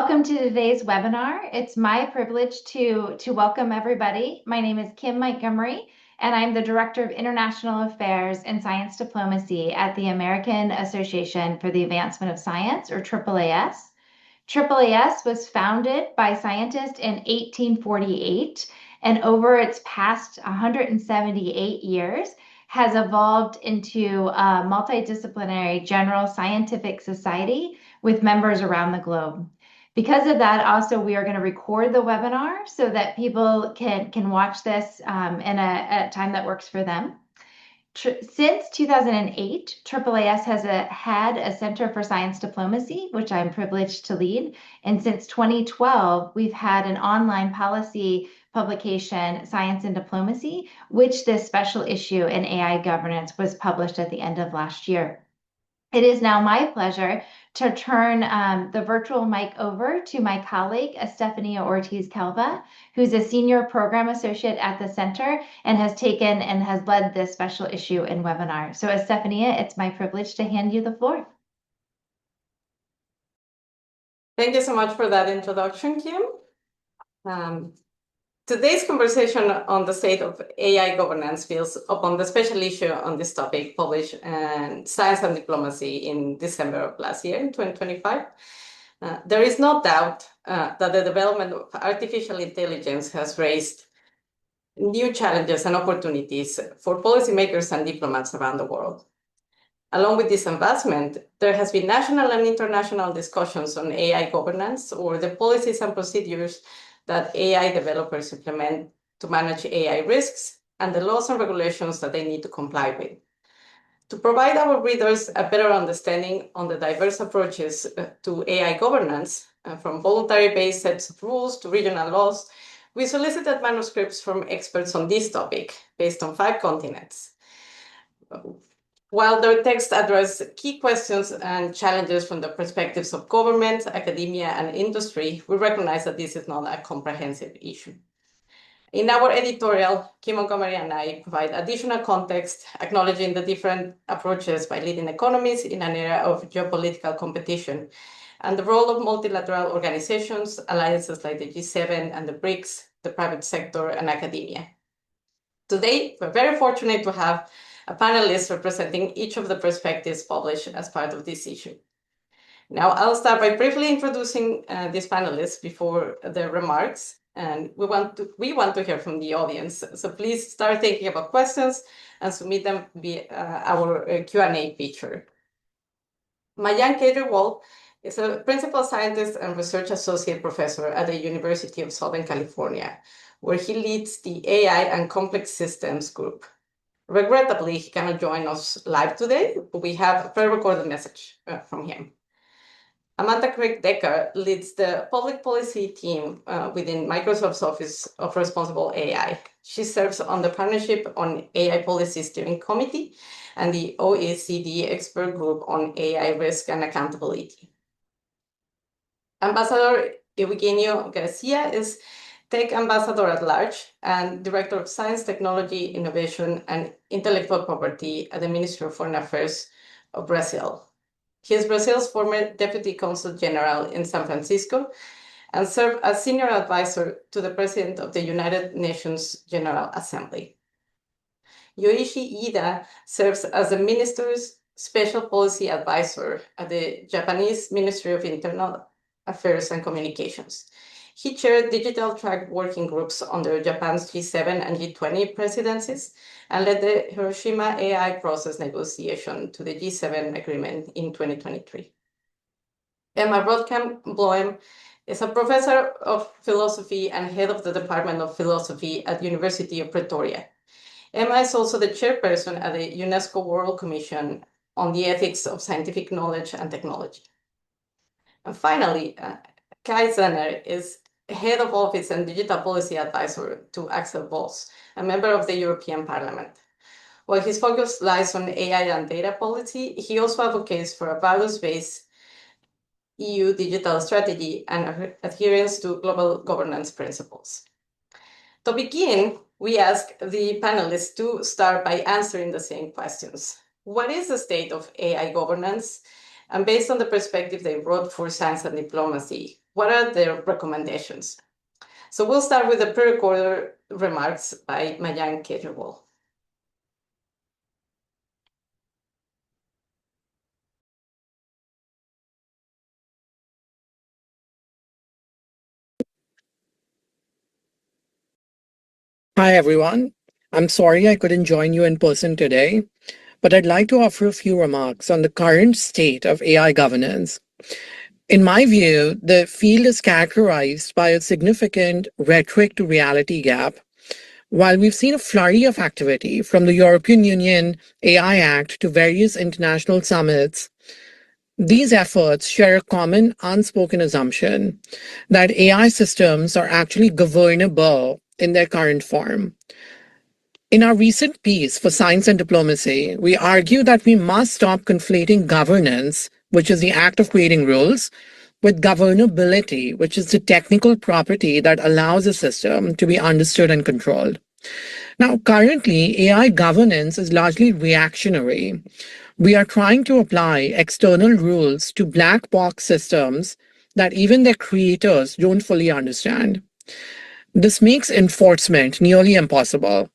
Welcome to today's webinar. It's my privilege to welcome everybody. My name is Kim Montgomery, and I'm the Director of International Affairs and Science Diplomacy at the American Association for the Advancement of Science, or AAAS. AAAS was founded by scientists in 1848, and over its past 178 years has evolved into a multidisciplinary general scientific society with members around the globe. Because of that, also, we are going to record the webinar so that people can watch this in a time that works for them. Since 2008, AAAS has had a Center for Science Diplomacy, which I'm privileged to lead. And since 2012, we've had an online policy publication, Science and Diplomacy, which this special issue in AI governance was published at the end of last year. It is now my pleasure to turn the virtual mic over to my colleague, Estefania Ortiz-Calva, who's a senior program associate at the center and has taken and has led this special issue and webinar. So Estefania, it's my privilege to hand you the floor. Thank you so much for that introduction, Kim. Today's conversation on the state of AI governance builds upon the special issue on this topic published in Science and Diplomacy in December of last year, in 2025. There is no doubt that the development of artificial intelligence has raised new challenges and opportunities for policymakers and diplomats around the world. Along with this advancement, there has been national and international discussions on AI governance, or the policies and procedures that AI developers implement to manage AI risks and the laws and regulations that they need to comply with. To provide our readers a better understanding on the diverse approaches to AI governance, from voluntary-based sets of rules to regional laws, we solicited manuscripts from experts on this topic based on 5 continents. While their texts address key questions and challenges from the perspectives of government, academia, and industry, we recognize that this is not a comprehensive issue. In our editorial, Kim Montgomery and I provide additional context, acknowledging the different approaches by leading economies in an era of geopolitical competition, and the role of multilateral organizations, alliances like the G7 and the BRICS, the private sector, and academia. Today, we're very fortunate to have a panelist representing each of the perspectives published as part of this issue. Now, I'll start by briefly introducing these panelists before their remarks, and we want to hear from the audience. So please start thinking about questions and submit them via our Q&A feature. Mayank Kejriwal is a principal scientist and research associate professor at the University of Southern California, where he leads the AI and Complex Systems group. Regrettably, he cannot join us live today, but we have a pre-recorded message from him. Amanda Craig Decker leads the public policy team within Microsoft's Office of Responsible AI. She serves on the Partnership on AI Policy Steering Committee and the OECD Expert Group on AI Risk and Accountability. Ambassador Eugenio Garcia is Tech Ambassador at Large and Director of Science, Technology, Innovation, and Intellectual Property at the Ministry of Foreign Affairs of Brazil. He is Brazil's former Deputy Consul General in San Francisco and served as Senior Advisor to the President of the United Nations General Assembly. Yoichi Ida serves as the Minister's Special Policy Advisor at the Japanese Ministry of Internal Affairs and Communications. He chaired digital track working groups under Japan's G7 and G20 presidencies and led the Hiroshima AI process negotiation to the G7 agreement in 2023. Emma Rothkamp-Bloem is a professor of philosophy and head of the Department of Philosophy at the University of Pretoria. Emma is also the chairperson at the UNESCO World Commission on the Ethics of Scientific Knowledge and Technology. And finally, Kai Zenner is Head of Office and Digital Policy Advisor to Axel Voss, a member of the European Parliament. While his focus lies on AI and data policy, he also advocates for a values-based EU digital strategy and adherence to global governance principles. To begin, we ask the panelists to start by answering the same questions. What is the state of AI governance? And based on the perspective they brought for Science and Diplomacy, what are their recommendations? So we'll start with the pre-recorded remarks by Mayank Kejriwal. Hi, everyone. I'm sorry I couldn't join you in person today, but I'd like to offer a few remarks on the current state of AI governance. In my view, the field is characterized by a significant rhetoric to reality gap. While we've seen a flurry of activity from the European Union AI Act to various international summits, these efforts share a common unspoken assumption that AI systems are actually governable in their current form. In our recent piece for Science and Diplomacy, we argue that we must stop conflating governance, which is the act of creating rules, with governability, which is the technical property that allows a system to be understood and controlled. Now, currently, AI governance is largely reactionary. We are trying to apply external rules to black box systems that even their creators don't fully understand. This makes enforcement nearly impossible.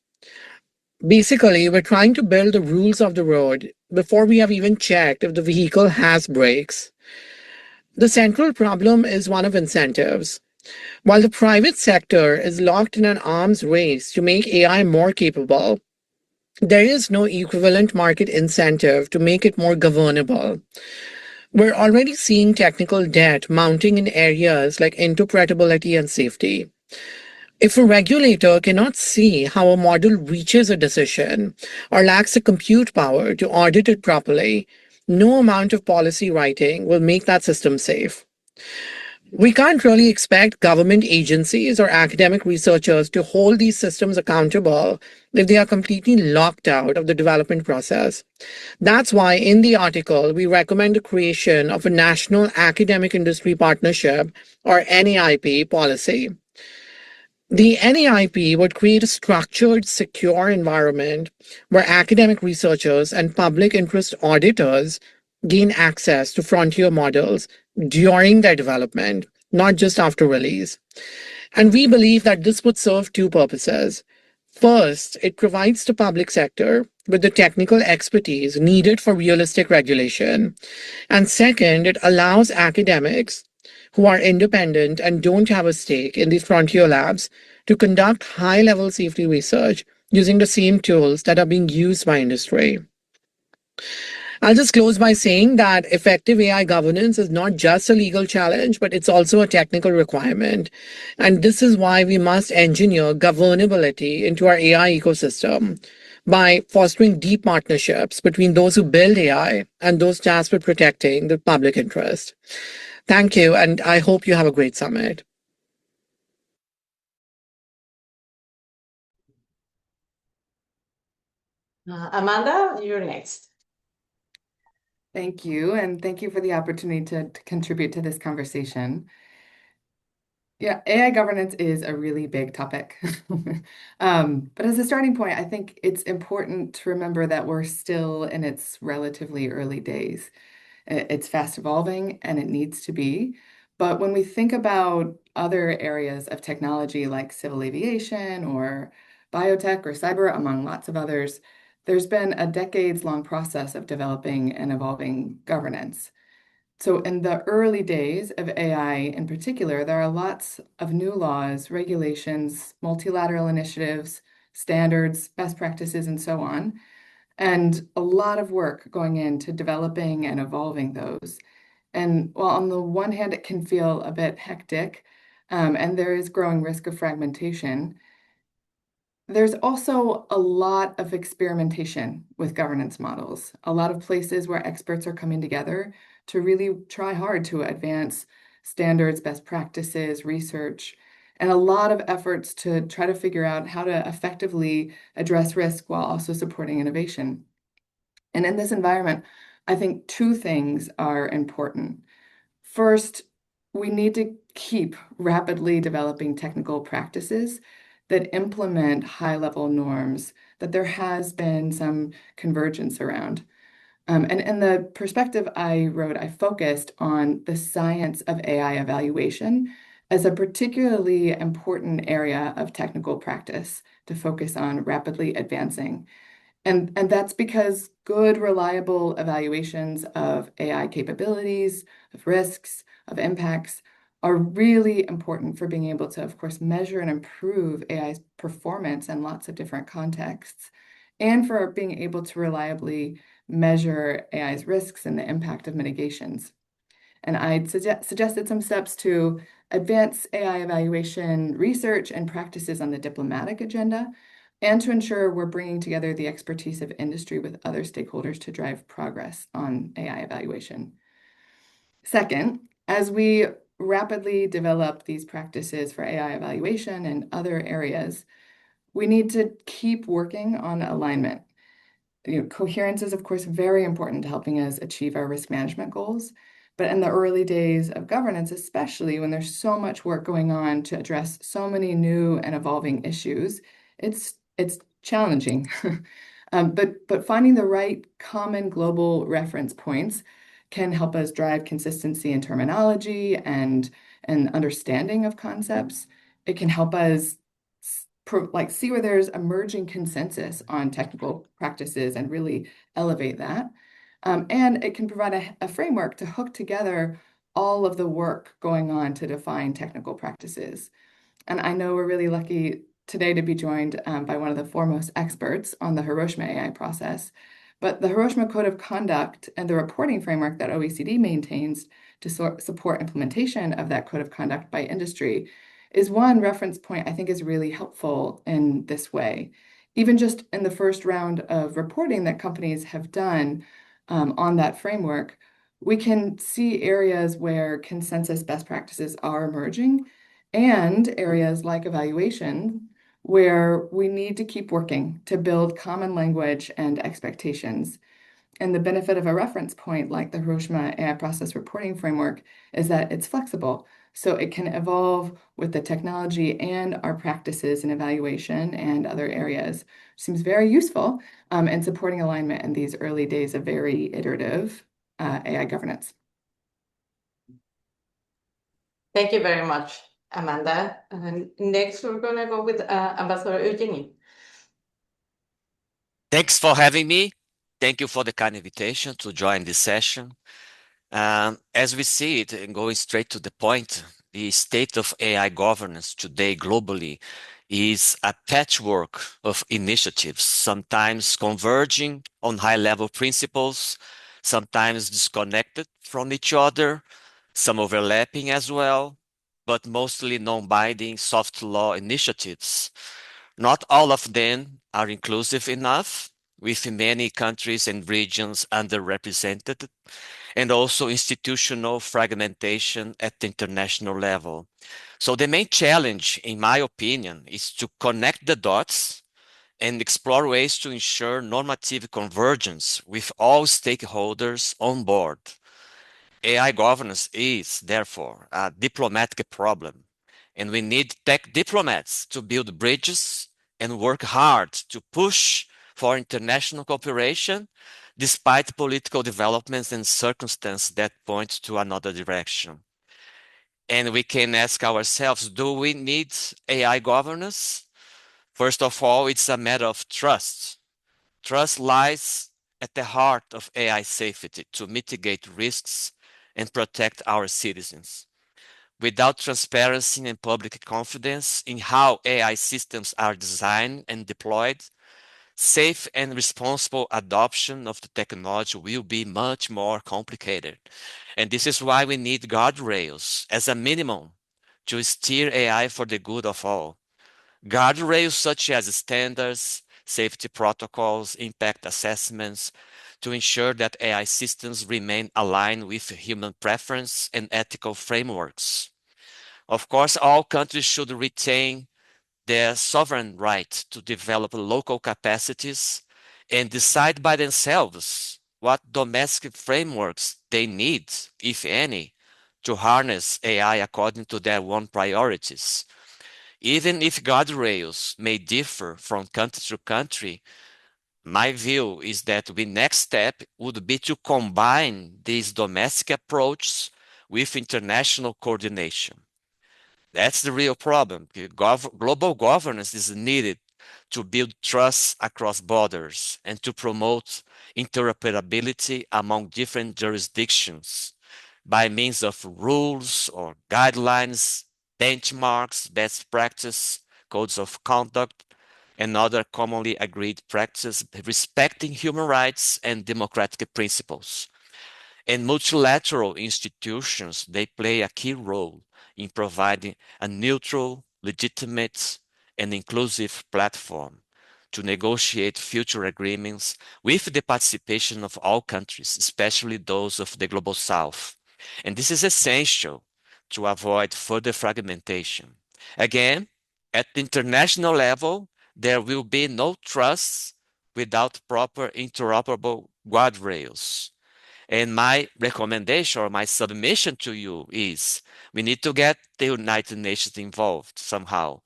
Basically, we're trying to build the rules of the road before we have even checked if the vehicle has brakes. The central problem is one of incentives. While the private sector is locked in an arms race to make AI more capable, there is no equivalent market incentive to make it more governable. We're already seeing technical debt mounting in areas like interpretability and safety. If a regulator cannot see how a model reaches a decision or lacks the compute power to audit it properly, no amount of policy writing will make that system safe. We can't really expect government agencies or academic researchers to hold these systems accountable if they are completely locked out of the development process. That's why in the article, we recommend the creation of a National Academic Industry Partnership or NAIP policy. The NAIP would create a structured, secure environment where academic researchers and public interest auditors gain access to frontier models during their development, not just after release. And we believe that this would serve two purposes. First, it provides the public sector with the technical expertise needed for realistic regulation. And second, it allows academics who are independent and don't have a stake in these frontier labs to conduct high-level safety research using the same tools that are being used by industry. I'll just close by saying that effective AI governance is not just a legal challenge, but it's also a technical requirement. And this is why we must engineer governability into our AI ecosystem by fostering deep partnerships between those who build AI and those tasked with protecting the public interest. Thank you, and I hope you have a great summit. Amanda, you're next. Thank you, and thank you for the opportunity to contribute to this conversation. Yeah, AI governance is a really big topic. But as a starting point, I think it's important to remember that we're still in its relatively early days. It's fast evolving and it needs to be. But when we think about other areas of technology like civil aviation or biotech or cyber, among lots of others, there's been a decades-long process of developing and evolving governance. So in the early days of AI in particular, there are lots of new laws, regulations, multilateral initiatives, standards, best practices, and so on, and a lot of work going into developing and evolving those. And while on the one hand, it can feel a bit hectic, and there is growing risk of fragmentation, there's also a lot of experimentation with governance models, a lot of places where experts are coming together to really try hard to advance standards, best practices, research, and a lot of efforts to try to figure out how to effectively address risk while also supporting innovation. And in this environment, I think two things are important. First, we need to keep rapidly developing technical practices that implement high-level norms that there has been some convergence around. And the perspective I wrote, I focused on the science of AI evaluation as a particularly important area of technical practice to focus on rapidly advancing. And that's because good, reliable evaluations of AI capabilities, of risks, of impacts are really important for being able to, of course, measure and improve AI's performance in lots of different contexts, and for being able to reliably measure AI's risks and the impact of mitigations. And I suggested some steps to advance AI evaluation research and practices on the diplomatic agenda, and to ensure we're bringing together the expertise of industry with other stakeholders to drive progress on AI evaluation. Second, as we rapidly develop these practices for AI evaluation and other areas, we need to keep working on alignment. Coherence is, of course, very important to helping us achieve our risk management goals. But in the early days of governance, especially when there's so much work going on to address so many new and evolving issues, it's challenging. But finding the right common global reference points can help us drive consistency in terminology and understanding of concepts. It can help us see where there's emerging consensus on technical practices and really elevate that. And it can provide a framework to hook together all of the work going on to define technical practices. And I know we're really lucky today to be joined by one of the foremost experts on the Hiroshima AI process. But the Hiroshima Code of Conduct and the reporting framework that OECD maintains to support implementation of that code of conduct by industry is one reference point I think is really helpful in this way. Even just in the first round of reporting that companies have done on that framework, we can see areas where consensus best practices are emerging, and areas like evaluation where we need to keep working to build common language and expectations. And the benefit of a reference point like the Hiroshima AI process reporting framework is that it's flexible. So it can evolve with the technology and our practices in evaluation and other areas. Seems very useful in supporting alignment in these early days of very iterative AI governance. Thank you very much, Amanda. And next, we're going to go with Ambassador Eugenie. Thanks for having me. Thank you for the kind invitation to join this session. As we see it, and going straight to the point, the state of AI governance today globally is a patchwork of initiatives, sometimes converging on high-level principles, sometimes disconnected from each other, some overlapping as well, but mostly non-binding soft law initiatives. Not all of them are inclusive enough, with many countries and regions underrepresented, and also institutional fragmentation at the international level. So the main challenge, in my opinion, is to connect the dots and explore ways to ensure normative convergence with all stakeholders on board. AI governance is, therefore, a diplomatic problem, and we need tech diplomats to build bridges and work hard to push for international cooperation, despite political developments and circumstances that point to another direction. And we can ask ourselves, do we need AI governance? First of all, it's a matter of trust. Trust lies at the heart of AI safety to mitigate risks and protect our citizens. Without transparency and public confidence in how AI systems are designed and deployed, safe and responsible adoption of the technology will be much more complicated. And this is why we need guardrails as a minimum to steer AI for the good of all. Guardrails such as standards, safety protocols, impact assessments, to ensure that AI systems remain aligned with human preference and ethical frameworks. Of course, all countries should retain their sovereign right to develop local capacities and decide by themselves what domestic frameworks they need, if any, to harness AI according to their own priorities. Even if guardrails may differ from country to country, my view is that the next step would be to combine these domestic approaches with international coordination. That's the real problem. Global governance is needed to build trust across borders and to promote interoperability among different jurisdictions by means of rules or guidelines, benchmarks, best practice, codes of conduct, and other commonly agreed practices respecting human rights and democratic principles. And multilateral institutions, they play a key role in providing a neutral, legitimate, and inclusive platform to negotiate future agreements with the participation of all countries, especially those of the Global South. And this is essential to avoid further fragmentation. Again, at the international level, there will be no trust without proper interoperable guardrails. And my recommendation or my submission to you is we need to get the United Nations involved somehow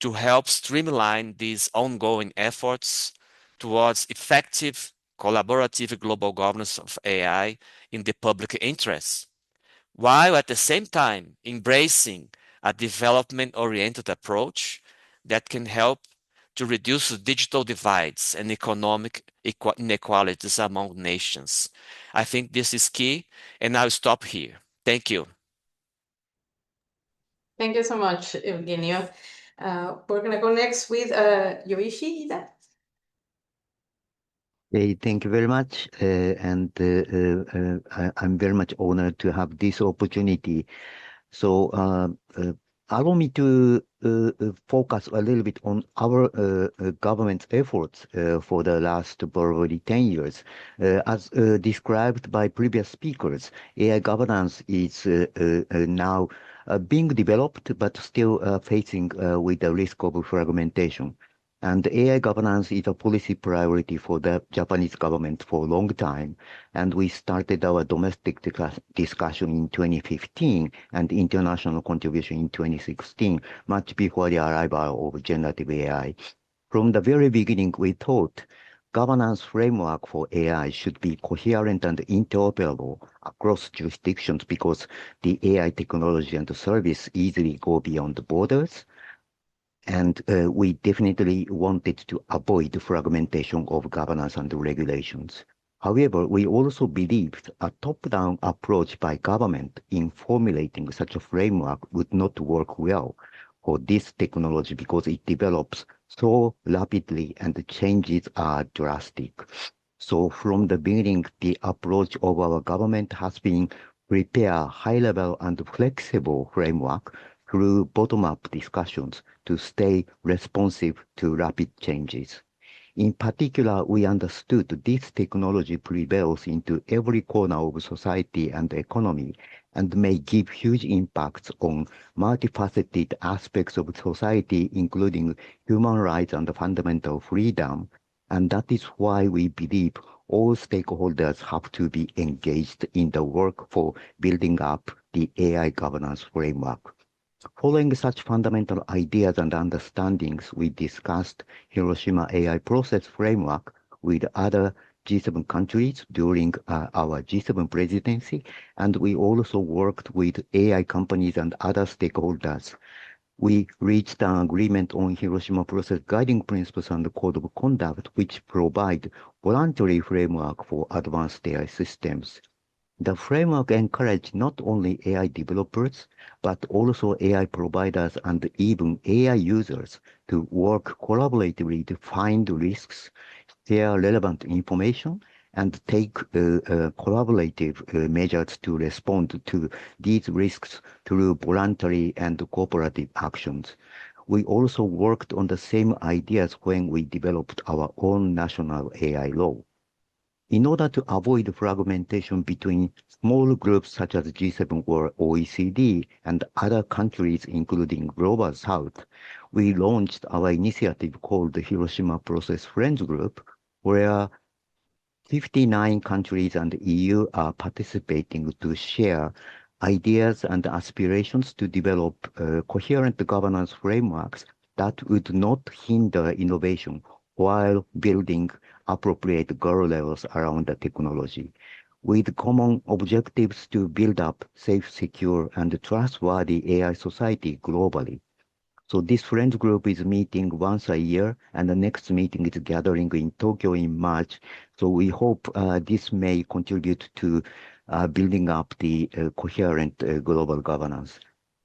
to help streamline these ongoing efforts towards effective collaborative global governance of AI in the public interest, while at the same time embracing a development-oriented approach that can help to reduce digital divides and economic inequalities among nations. I think this is key, and I'll stop here. Thank you. Thank you so much, Eugenio. We're going to go next with Yoichi Ida. Hey, thank you very much. I'm very much honored to have this opportunity. So allow me to focus a little bit on our government's efforts for the last probably 10 years. As described by previous speakers, AI governance is now being developed, but still facing with the risk of fragmentation. And AI governance is a policy priority for the Japanese government for a long time. And we started our domestic discussion in 2015 and international contribution in 2016, much before the arrival of generative AI. From the very beginning, we thought governance framework for AI should be coherent and interoperable across jurisdictions because the AI technology and the service easily go beyond the borders. And we definitely wanted to avoid fragmentation of governance and regulations. However, we also believed a top-down approach by government in formulating such a framework would not work well for this technology because it develops so rapidly and the changes are drastic. So from the beginning, the approach of our government has been prepare high-level and flexible framework through bottom-up discussions to stay responsive to rapid changes. In particular, we understood this technology prevails into every corner of society and economy and may give huge impacts on multifaceted aspects of society, including human rights and fundamental freedom. And that is why we believe all stakeholders have to be engaged in the work for building up the AI governance framework. Following such fundamental ideas and understandings, we discussed Hiroshima AI Process Framework with other G7 countries during our G7 presidency, and we also worked with AI companies and other stakeholders. We reached an agreement on Hiroshima Process Guiding Principles and Code of Conduct, which provide voluntary framework for advanced AI systems. The framework encourages not only AI developers, but also AI providers and even AI users to work collaboratively to find risks, share relevant information, and take collaborative measures to respond to these risks through voluntary and cooperative actions. We also worked on the same ideas when we developed our own national AI law. In order to avoid fragmentation between small groups such as G7 or OECD and other countries, including Global South, we launched our initiative called the Hiroshima Process Friends Group, where 59 countries and the EU are participating to share ideas and aspirations to develop coherent governance frameworks that would not hinder innovation while building appropriate guardrails around the technology, with common objectives to build up safe, secure, and trustworthy AI society globally. So this friend group is meeting once a year, and the next meeting is gathering in Tokyo in March. So we hope this may contribute to building up the coherent global governance.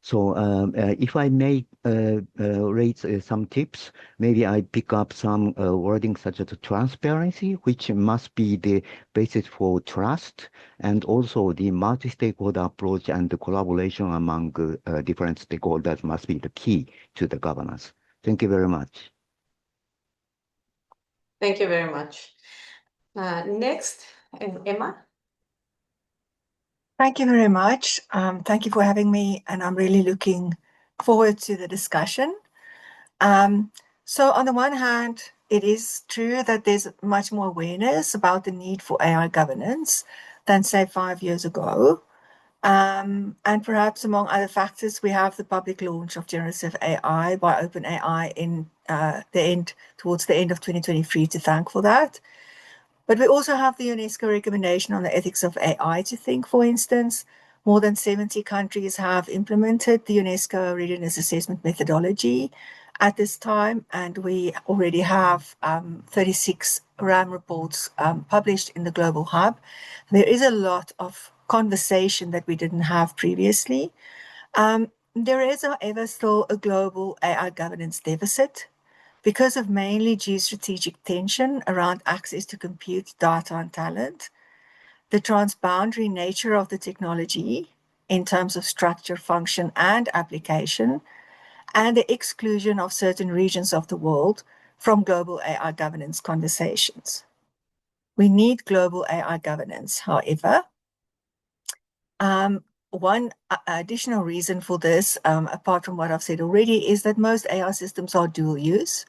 So if I may raise some tips, maybe I pick up some wording such as transparency, which must be the basis for trust, and also the multi-stakeholder approach and the collaboration among different stakeholders must be the key to the governance. Thank you very much. Thank you very much. Next, Emma. Thank you very much. Thank you for having me, and I'm really looking forward to the discussion. So on the one hand, it is true that there's much more awareness about the need for AI governance than, say, 5 years ago. And perhaps among other factors, we have the public launch of generative AI by OpenAI in towards the end of 2023 to thank for that. But we also have the UNESCO recommendation on the ethics of AI to think, for instance. More than 70 countries have implemented the UNESCO readiness assessment methodology at this time, and we already have 36 RAM reports published in the Global Hub. There is a lot of conversation that we didn't have previously. There is, however, still a global AI governance deficit because of mainly geostrategic tension around access to compute, data, and talent, the transboundary nature of the technology in terms of structure, function, and application, and the exclusion of certain regions of the world from global AI governance conversations. We need global AI governance, however. One additional reason for this, apart from what I've said already, is that most AI systems are dual use.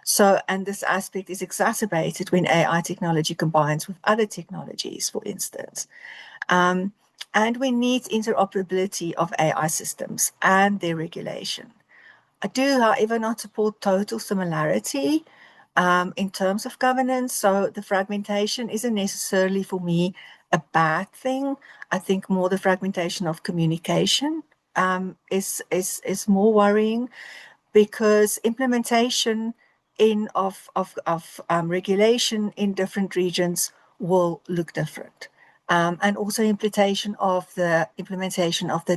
So, and this aspect is exacerbated when AI technology combines with other technologies, for instance. And we need interoperability of AI systems and their regulation. I do, however, not support total similarity in terms of governance. So the fragmentation isn't necessarily for me a bad thing. I think more the fragmentation of communication is more worrying, because implementation of regulation in different regions will look different. And also implementation of the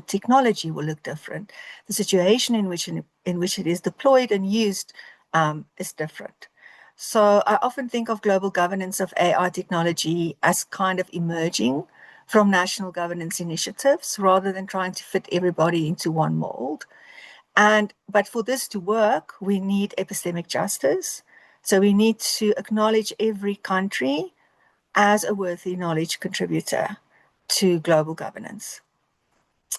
technology will look different. The situation in which it is deployed and used is different. So I often think of global governance of AI technology as kind of emerging from national governance initiatives rather than trying to fit everybody into one mold. But for this to work, we need epistemic justice. So we need to acknowledge every country as a worthy knowledge contributor to global governance.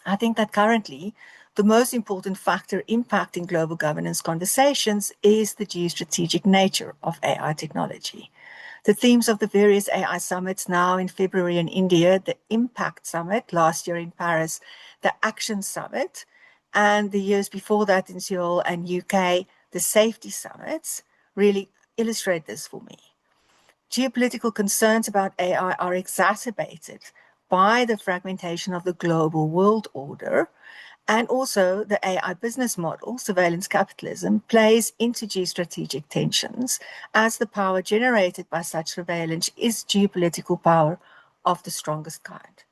I think that currently the most important factor impacting global governance conversations is the geostrategic nature of AI technology. The themes of the various AI summits now in February in India, the Impact Summit last year in Paris, the Action Summit, and the years before that in Seoul and UK, the Safety Summits, really illustrate this for me. Geopolitical concerns about AI are exacerbated by the fragmentation of the global world order, and also the AI business model, surveillance capitalism, plays into geostrategic tensions, as the power generated by such surveillance is geopolitical power of the strongest kind.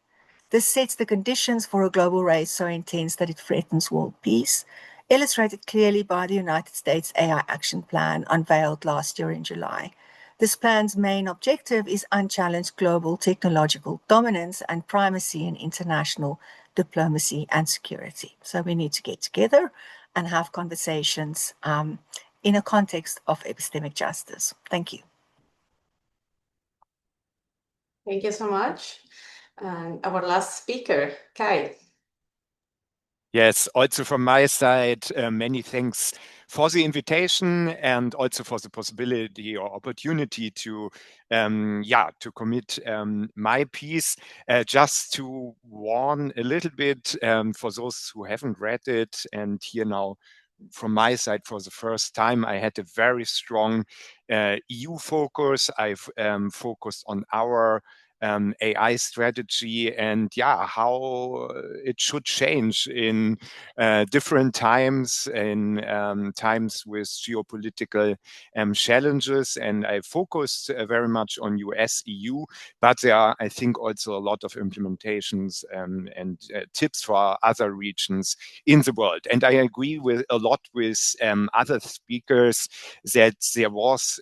This sets the conditions for a global race so intense that it threatens world peace, illustrated clearly by the United States AI Action Plan unveiled last year in July. This plan's main objective is unchallenged global technological dominance and primacy in international diplomacy and security. So we need to get together and have conversations in a context of epistemic justice. Thank you. Thank you so much. And our last speaker, Kai. Yes, also from my side, many thanks for the invitation and also for the possibility or opportunity to commit my piece. Just to warn a little bit for those who haven't read it and hear now from my side, for the first time, I had a very strong EU focus. I've focused on our AI strategy and how it should change in different times, in times with geopolitical challenges. And I focused very much on US, EU, but there are, I think, also a lot of implementations and tips for other regions in the world. And I agree with a lot with other speakers that there was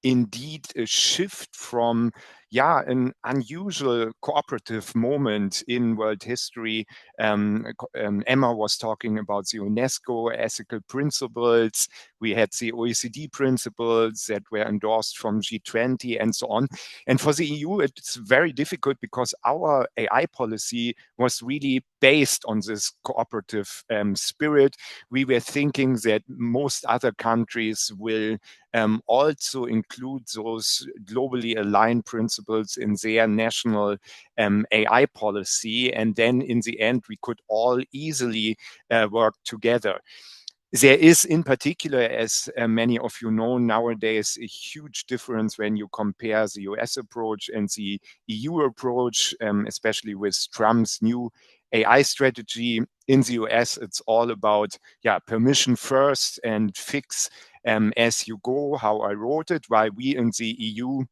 indeed a shift from an unusual cooperative moment in world history. Emma was talking about the UNESCO ethical principles. We had the OECD principles that were endorsed from G20 and so on. And for the EU, it's very difficult because our AI policy was really based on this cooperative spirit. We were thinking that most other countries will also include those globally aligned principles in their national AI policy. And then in the end, we could all easily work together. There is, in particular, as many of you know, nowadays a huge difference when you compare the US approach and the EU approach, especially with Trump's new AI strategy. In the US, it's all about permission first and fix as you go, how I wrote it, while we in the EU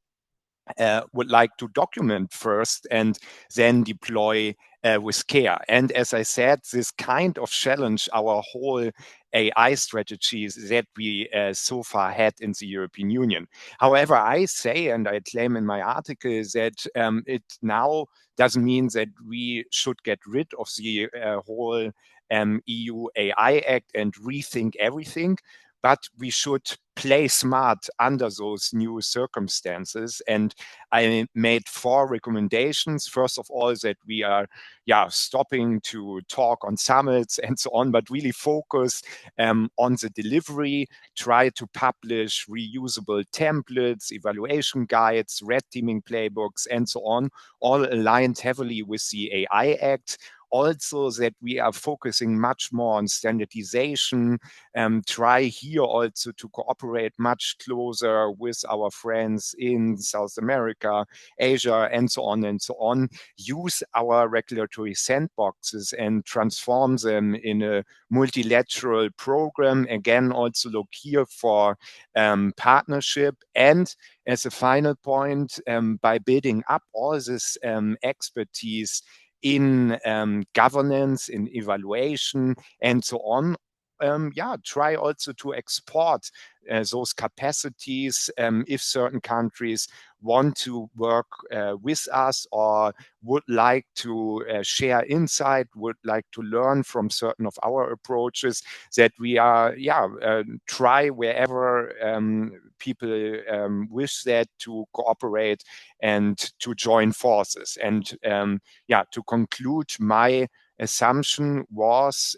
would like to document first and then deploy with care. And as I said, this kind of challenge our whole AI strategies that we so far had in the European Union. However, I say, and I claim in my article, that it now doesn't mean that we should get rid of the whole EU AI Act and rethink everything, but we should play smart under those new circumstances. And I made 4 recommendations. First of all, that we are stopping to talk on summits and so on, but really focus on the delivery, try to publish reusable templates, evaluation guides, red teaming playbooks, and so on, all aligned heavily with the AI Act. Also, that we are focusing much more on standardization, try here also to cooperate much closer with our friends in South America, Asia, and so on and so on. Use our regulatory sandboxes and transform them in a multilateral program. Again, also look here for partnership. And as a final point, by building up all this expertise in governance, in evaluation, and so on. Try also to export those capacities if certain countries want to work with us or would like to share insight, would like to learn from certain of our approaches, that we are, try wherever people wish that to cooperate and to join forces. And to conclude, my assumption was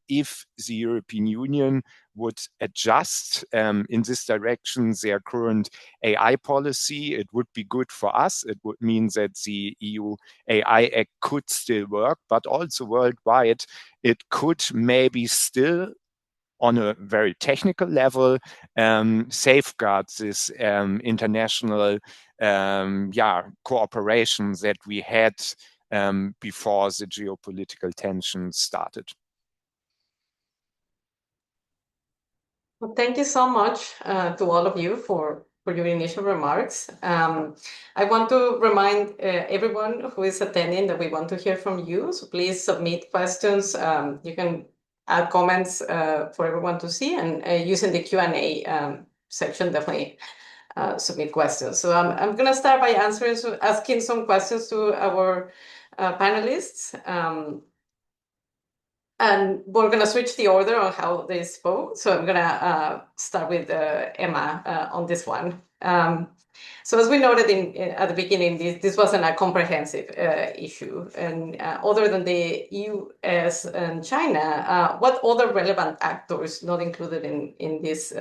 if the European Union would adjust in this direction their current AI policy, it would be good for us. It would mean that the EU AI Act could still work, but also worldwide, it could maybe still, on a very technical level, safeguard this international cooperation that we had before the geopolitical tension started. Well, thank you so much to all of you for your initial remarks. I want to remind everyone who is attending that we want to hear from you. So please submit questions. You can add comments for everyone to see, and using the Q&A section, definitely submit questions. So I'm going to start by asking some questions to our panelists. And we're going to switch the order on how they spoke. So I'm going to start with Emma on this one. So as we noted at the beginning, this wasn't a comprehensive issue. And other than the US and China, what other relevant actors not included in this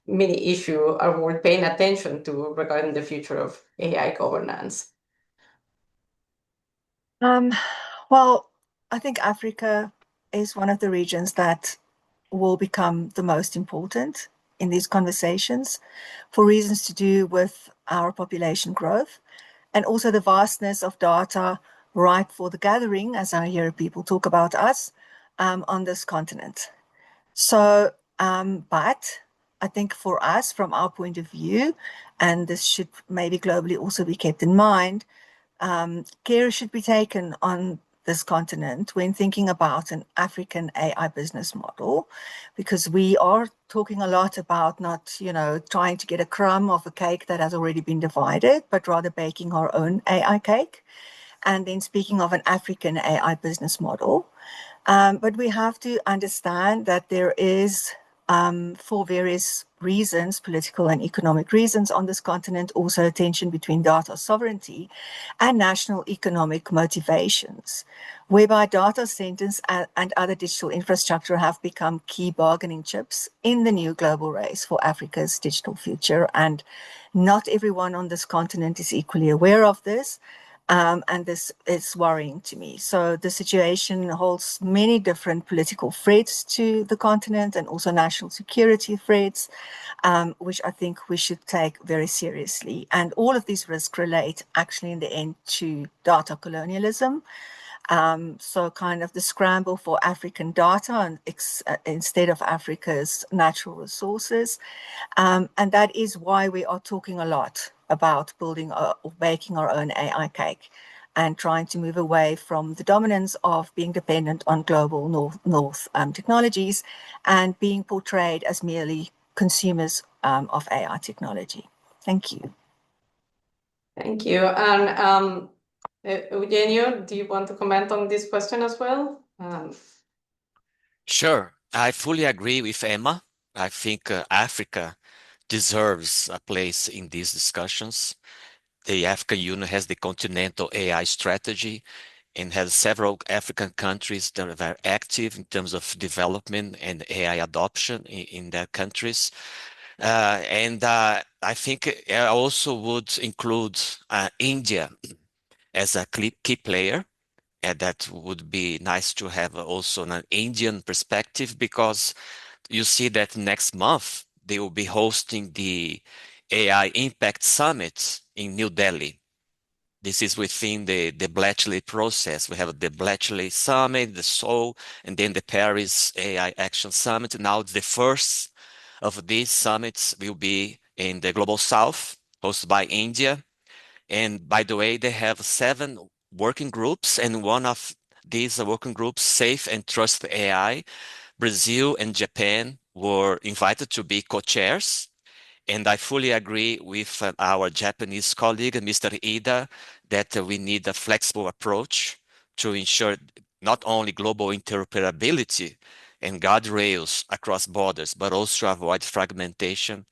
mini issue are worth paying attention to regarding the future of AI governance? Well, I think Africa is one of the regions that will become the most important in these conversations for reasons to do with our population growth and also the vastness of data ripe for the gathering, as I hear people talk about us, on this continent. So, but I think for us, from our point of view, and this should maybe globally also be kept in mind, care should be taken on this continent when thinking about an African AI business model, because we are talking a lot about not, trying to get a crumb of a cake that has already been divided, but rather baking our own AI cake. And then speaking of an African AI business model, but we have to understand that there is, for various reasons, political and economic reasons on this continent, also a tension between data sovereignty and national economic motivations, whereby data centers and other digital infrastructure have become key bargaining chips in the new global race for Africa's digital future. And not everyone on this continent is equally aware of this. And this is worrying to me. So the situation holds many different political threats to the continent and also national security threats, which I think we should take very seriously. And all of these risks relate actually in the end to data colonialism. So kind of the scramble for African data and instead of Africa's natural resources. And that is why we are talking a lot about building or baking our own AI cake and trying to move away from the dominance of being dependent on global north technologies and being portrayed as merely consumers of AI technology. Thank you. Thank you. And Eugenio, do you want to comment on this question as well? Sure. I fully agree with Emma. I think Africa deserves a place in these discussions. The African Union has the Continental AI Strategy and has several African countries that are very active in terms of development and AI adoption in their countries. And I think I also would include India as a key player. And that would be nice to have also an Indian perspective, because you see that next month they will be hosting the AI Impact Summit in New Delhi. This is within the Bletchley process. We have the Bletchley Summit, the Seoul, and then the Paris AI Action Summit. Now the first of these summits will be in the Global South, hosted by India. And by the way, they have 7 working groups, and one of these working groups, Safe and Trust AI, Brazil and Japan were invited to be co-chairs. And I fully agree with our Japanese colleague, Mr. Ida, that we need a flexible approach to ensure not only global interoperability and guardrails across borders, but also avoid fragmentation,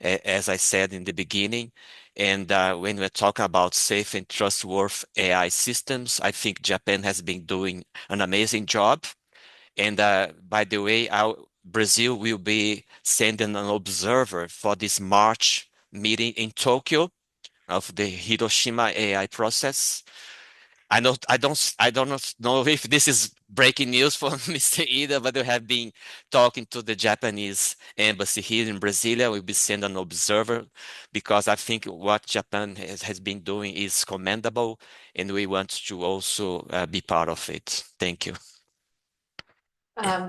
as I said in the beginning. And when we're talking about safe and trustworthy AI systems, I think Japan has been doing an amazing job. And by the way, Brazil will be sending an observer for this March meeting in Tokyo of the Hiroshima AI process. I don't know if this is breaking news for Mr. Ida, but we have been talking to the Japanese embassy here in Brasilia. We'll be sending an observer, because I think what Japan has been doing is commendable, and we want to also be part of it. Thank you.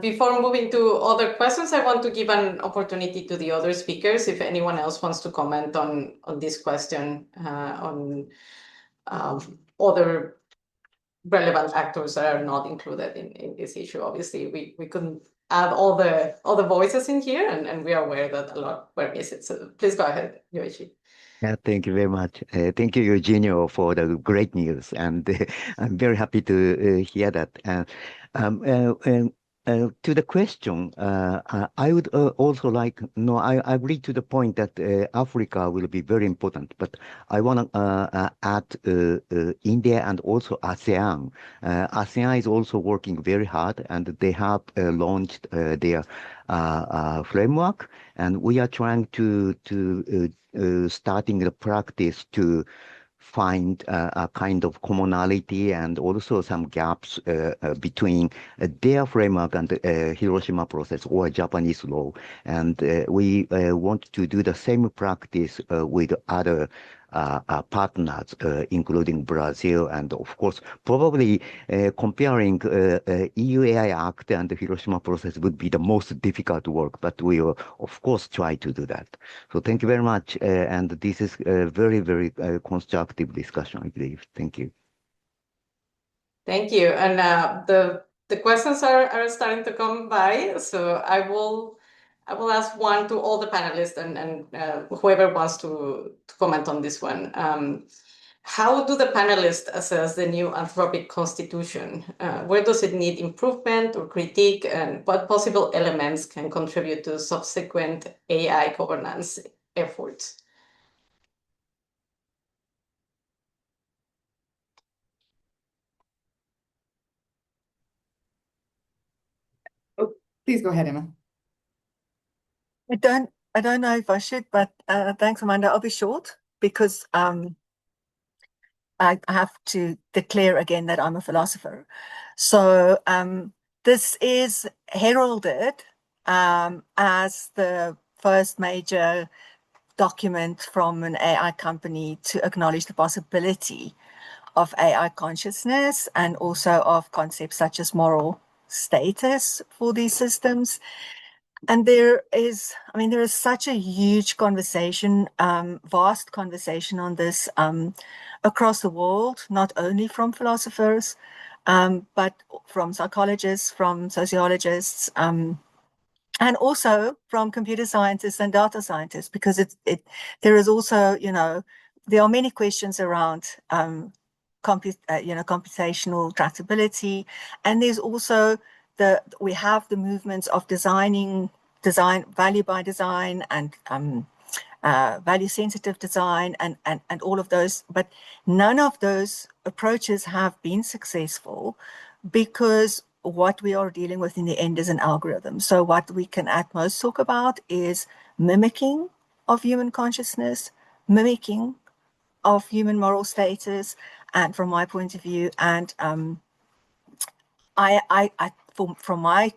Before moving to other questions, I want to give an opportunity to the other speakers if anyone else wants to comment on this question, on other relevant actors that are not included in this issue. Obviously, we couldn't add all the voices in here, and we are aware that a lot were missed. So please go ahead, Yoichi. Yeah, thank you very much. Thank you, Eugenio, for the great news, and I'm very happy to hear that. To the question, I would also like, no, I agree to the point that Africa will be very important, but I want to add India and also ASEAN. ASEAN is also working very hard, and they have launched their framework, and we are trying to starting the practice to find a kind of commonality and also some gaps between their framework and Hiroshima process or Japanese law. And we want to do the same practice with other partners, including Brazil, and of course, probably comparing EU AI Act and the Hiroshima process would be the most difficult work, but we will, of course, try to do that. So thank you very much, and this is a very, very constructive discussion, I believe. Thank you. Thank you. And the questions are starting to come by, so I will ask one to all the panelists and whoever wants to comment on this one. How do the panelists assess the new Anthropic constitution? Where does it need improvement or critique, and what possible elements can contribute to subsequent AI governance efforts? Oh, please go ahead, Emma. I don't know if I should, but thanks, Amanda. I'll be short because I have to declare again that I'm a philosopher. So this is heralded as the first major document from an AI company to acknowledge the possibility of AI consciousness and also of concepts such as moral status for these systems. And there is such a huge conversation, vast conversation on this across the world, not only from philosophers, but from psychologists, from sociologists, and also from computer scientists and data scientists, because there is also, there are many questions around computational tractability, and there's also we have the movements of design value by design and value sensitive design and all of those, but none of those approaches have been successful because what we are dealing with in the end is an algorithm. So what we can at most talk about is mimicking of human consciousness, mimicking of human moral status, and from my point of view, and from my,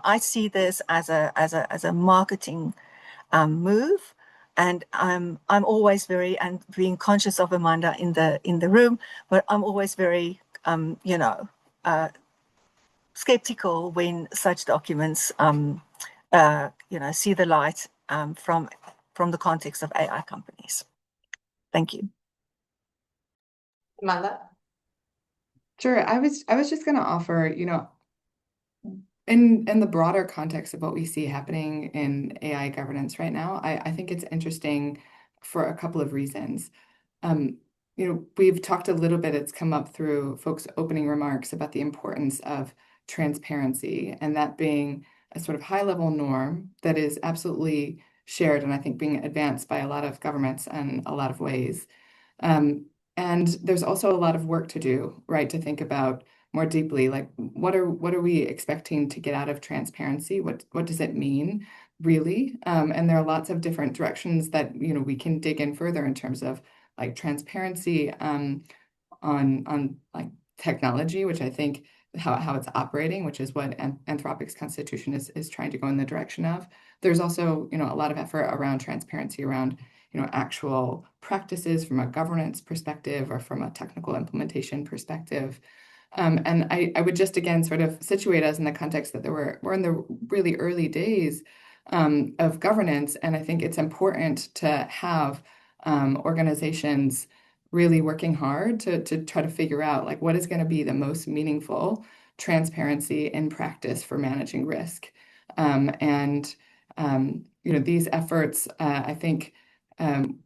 I see this as a marketing move, and I'm always very, and being conscious of Amanda in the room, but I'm always very skeptical when such documents see the light from the context of AI companies. Thank you. Amanda? Sure. I was just going to offer, in the broader context of what we see happening in AI governance right now, I think it's interesting for a couple of reasons. We've talked a little bit, it's come up through folks' opening remarks about the importance of transparency, and that being a sort of high-level norm that is absolutely shared and I think being advanced by a lot of governments in a lot of ways. And there's also a lot of work to do, right? To think about more deeply, like what are we expecting to get out of transparency? What does it mean, really? And there are lots of different directions that we can dig in further in terms of like transparency on like technology, which I think how it's operating, which is what Anthropic's constitution is trying to go in the direction of. There's also a lot of effort around transparency around actual practices from a governance perspective or from a technical implementation perspective. And I would just again sort of situate us in the context that we're in the really early days of governance, and I think it's important to have organizations really working hard to try to figure out like what is going to be the most meaningful transparency in practice for managing risk. These efforts, I think,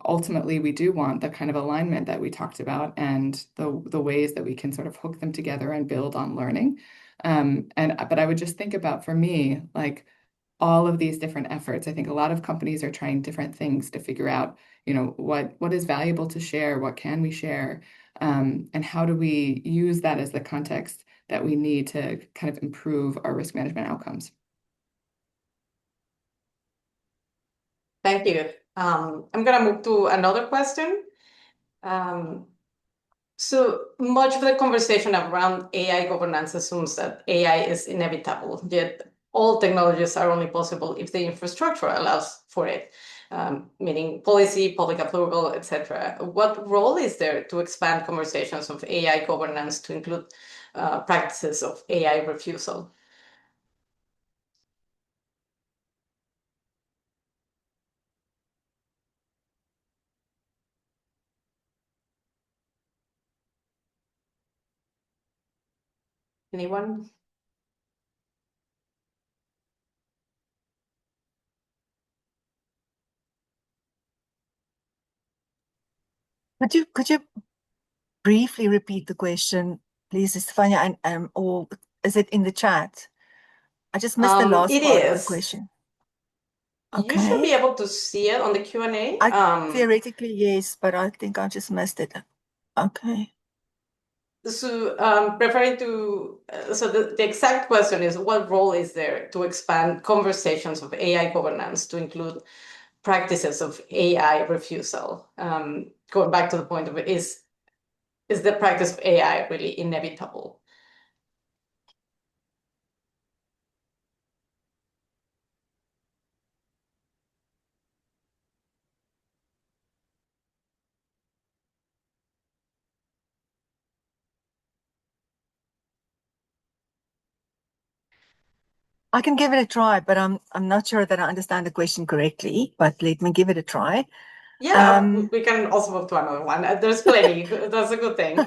ultimately we do want the kind of alignment that we talked about and the ways that we can sort of hook them together and build on learning. But I would just think about, for me, like all of these different efforts. I think a lot of companies are trying different things to figure out, what is valuable to share, what can we share, and how do we use that as the context that we need to kind of improve our risk management outcomes. Thank you. I'm going to move to another question. So much of the conversation around AI governance assumes that AI is inevitable, yet all technologies are only possible if the infrastructure allows for it, meaning policy, public approval, etc. What role is there to expand conversations of AI governance to include practices of AI refusal? Anyone? Could you briefly repeat the question, please, Estefania, and or is it in the chat? I just missed the last It part of the is. question. You should be able to see it on the Q&A. Theoretically, yes, but I think I just missed it. Okay. So referring to, so the exact question is, what role is there to expand conversations of AI governance to include practices of AI refusal? Going back to the point of it, is the practice of AI really inevitable? I can give it a try, but I'm not sure that I understand the question correctly, but let me give it a try. Yeah, we can also move to another one. There's plenty. That's a good thing.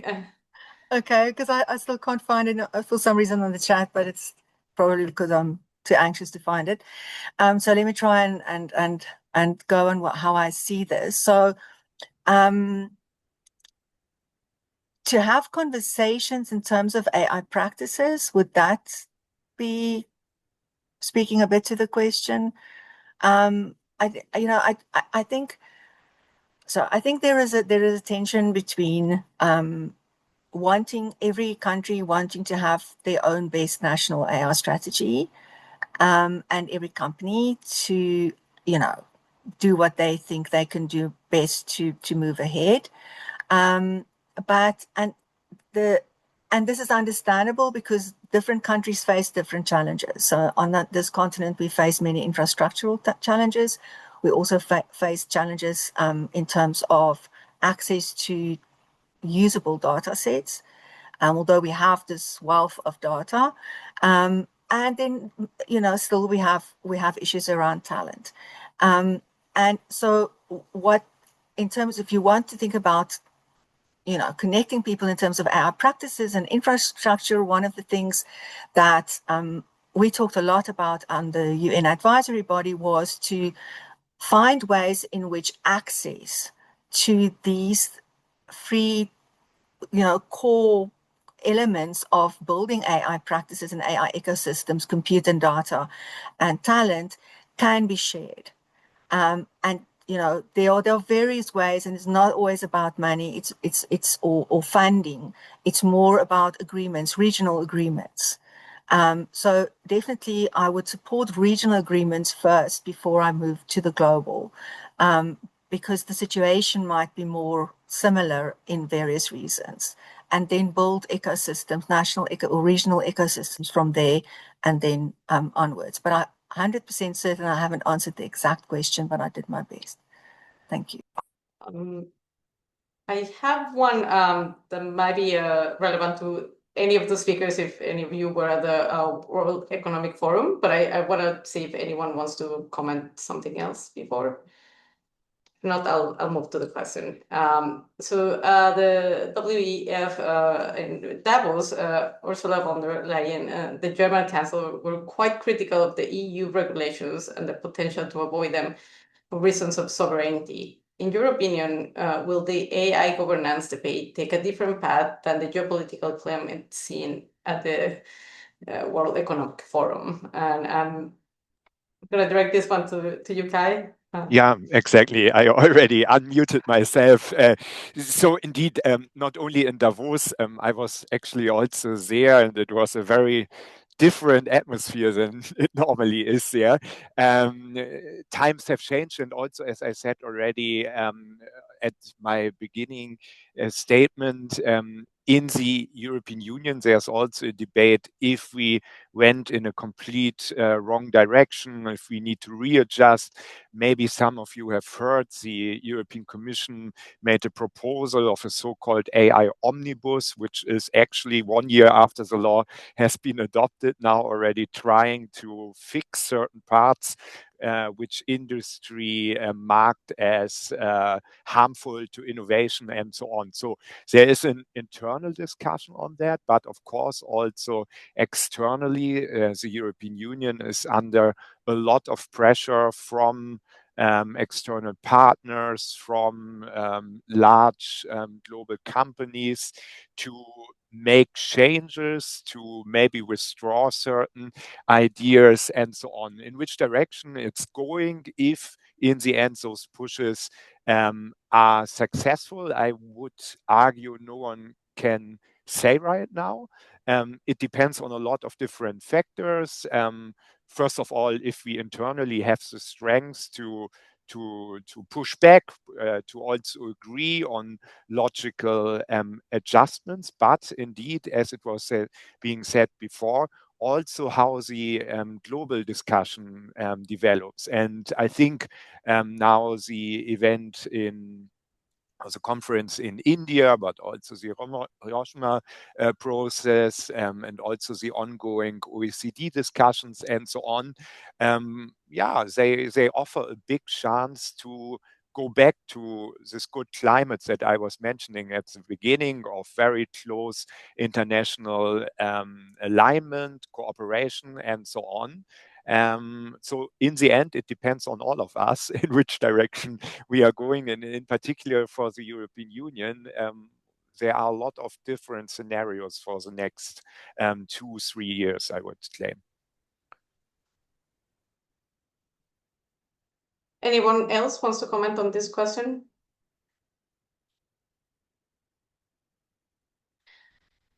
Okay, because I still can't find it for some reason on the chat, but it's probably because I'm too anxious to find it. So let me try and go on how I see this. So to have conversations in terms of AI practices, would that be speaking a bit to the question? I think so. I think there is a tension between wanting every country wanting to have their own best national AI strategy, and every company to do what they think they can do best to move ahead. And this is understandable because different countries face different challenges. So on this continent, we face many infrastructural challenges. We also face challenges in terms of access to usable data sets, although we have this wealth of data. And then, still we have issues around talent. And so in terms, if you want to think about connecting people in terms of our practices and infrastructure, one of the things that we talked a lot about on the UN advisory body was to find ways in which access to these free, core elements of building AI practices and AI ecosystems, compute and data and talent can be shared. And there are various ways, and it's not always about money. Or funding. It's more about agreements, regional agreements. So definitely, I would support regional agreements first before I move to the global, because the situation might be more similar in various reasons, and then build ecosystems, national or regional ecosystems from there, and then onwards. But I'm 100% certain I haven't answered the exact question, but I did my best. Thank you. I have one that might be relevant to any of the speakers if any of you were at the World Economic Forum, but I want to see if anyone wants to comment something else before. If not, I'll move to the question. So the WEF in Davos, Ursula von der Leyen, the German Chancellor, were quite critical of the EU regulations and the potential to avoid them for reasons of sovereignty. In your opinion, will the AI governance debate take a different path than the geopolitical climate seen at the World Economic Forum? And I'm going to direct this one to you, Kai. Yeah, exactly. I already unmuted myself. So indeed, not only in Davos, I was actually also there, and it was a very different atmosphere than it normally is there. Times have changed, and also, as I said already at my beginning statement, in the European Union, there's also a debate if we went in a complete wrong direction, if we need to readjust. Maybe some of you have heard the European Commission made a proposal of a so-called AI omnibus, which is actually 1 year after the law has been adopted now already trying to fix certain parts which industry marked as harmful to innovation and so on. So there is an internal discussion on that, but of course also externally, the European Union is under a lot of pressure from external partners, from large global companies to make changes, to maybe withdraw certain ideas and so on. In which direction it's going, if in the end those pushes are successful, I would argue no one can say right now. It depends on a lot of different factors. First of all, if we internally have the strength to push back, to also agree on logical adjustments, but indeed, as it was being said before, also how the global discussion develops. And I think now the event in the conference in India, but also the Hiroshima process, and also the ongoing OECD discussions and so on. They offer a big chance to go back to this good climate that I was mentioning at the beginning, of very close international alignment, cooperation, and so on. So in the end, it depends on all of us in which direction we are going. And in particular for the European Union, there are a lot of different scenarios for the next 2-3 years, I would claim. Anyone else wants to comment on this question?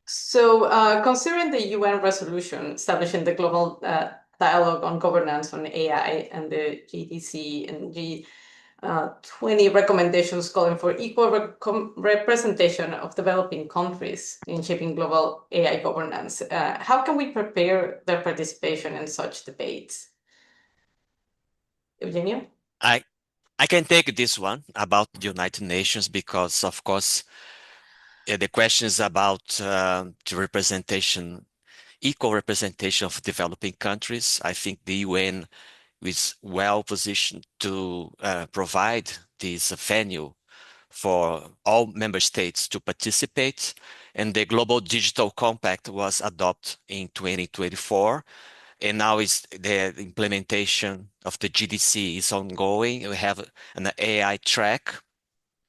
So considering the UN resolution establishing the global dialogue on governance on AI and the GDC and G20 recommendations calling for equal representation of developing countries in shaping global AI governance, how can we prepare their participation in such debates? Eugenio? I can take this one about the United Nations, because of course the question is about the representation, equal representation of developing countries. I think the UN is well positioned to provide this venue for all member states to participate. And the Global Digital Compact was adopted in 2024. And now the implementation of the GDC is ongoing. We have an AI track,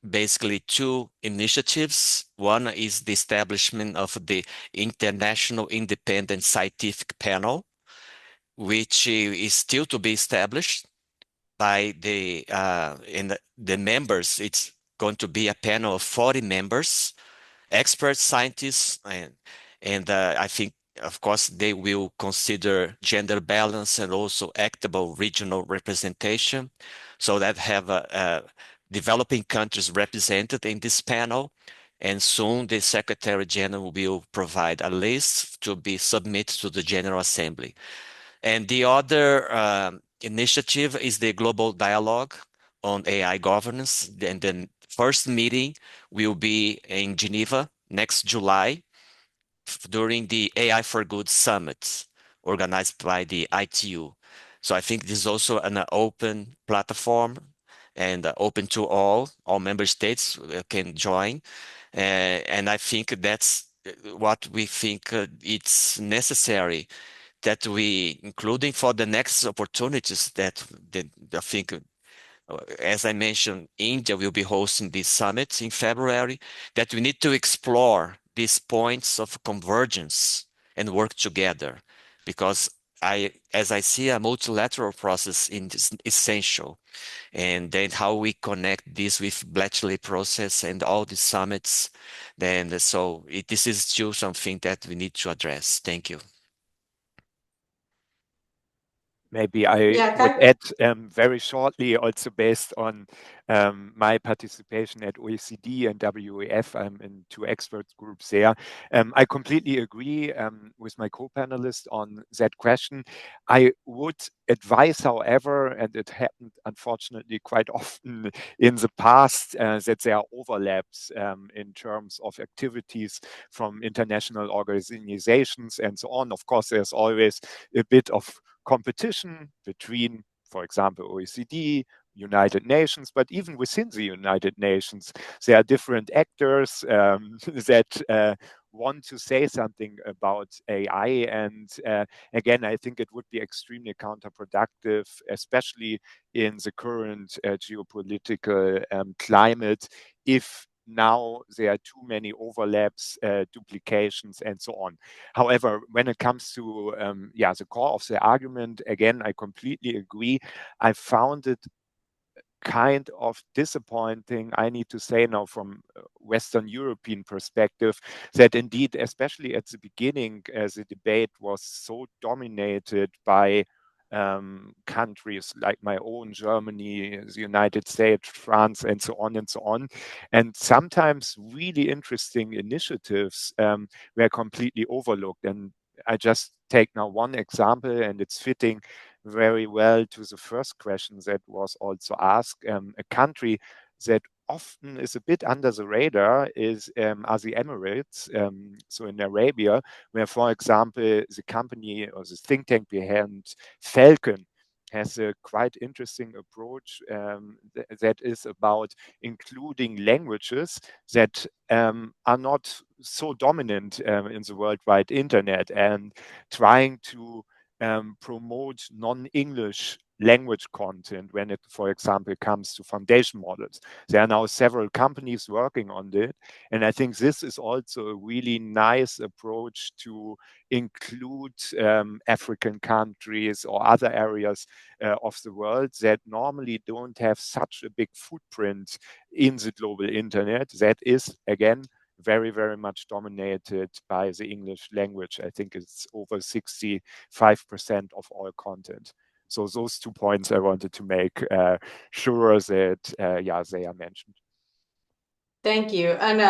basically 2 initiatives. One is the establishment of the International Independent Scientific Panel, which is still to be established by the members. It's going to be a panel of 40 members, expert scientists, and I think, of course, they will consider gender balance and also equitable regional representation, so that have developing countries represented in this panel. And soon the Secretary General will provide a list to be submitted to the General Assembly. And the other initiative is the Global Dialogue on AI Governance. And the first meeting will be in Geneva next July during the AI for Good Summit organized by the ITU. So I think this is also an open platform and open to all member states can join. And I think that's what we think it's necessary, that we, including for the next opportunities that I think, as I mentioned, India will be hosting this summit in February, that we need to explore these points of convergence and work together, because as I see, a multilateral process is essential. And then how we connect this with Bletchley process and all the summits, then this is still something that we need to address. Thank you. Maybe I Yeah, would add very shortly, also based on my participation at OECD and WEF. I'm in 2 expert groups there. I completely agree with my co-panelist on that question. I would advise, however, and it happened unfortunately quite often in the past, that there are overlaps in terms of activities from international organizations and so on. Of course, there's always a bit of competition between, for example, OECD, United Nations, but even within the United Nations, there are different actors that want to say something about AI. And again, I think it would be extremely counterproductive, especially in the current geopolitical climate, if now there are too many overlaps, duplications, and so on. However, when it comes to the core of the argument, again, I completely agree. I found it kind of disappointing, I need to say now from a Western European perspective, that indeed, especially at the beginning, as the debate was so dominated by countries like my own, Germany, the United States, France, and so on and so on. And sometimes really interesting initiatives were completely overlooked. And I just take now one example, and it's fitting very well to the first question that was also asked. A country that often is a bit under the radar are the Emirates, so in Arabia, where, for example, the company or the think tank behind Falcon has a quite interesting approach that is about including languages that are not so dominant in the worldwide internet, and trying to promote non-English language content when it, for example, comes to foundation models. There are now several companies working on it. And I think this is also a really nice approach to include African countries or other areas of the world that normally don't have such a big footprint in the global internet. That is, again, very, very much dominated by the English language. I think it's over 65% of all content. So those 2 points I wanted to make sure that, they are mentioned. Thank you. And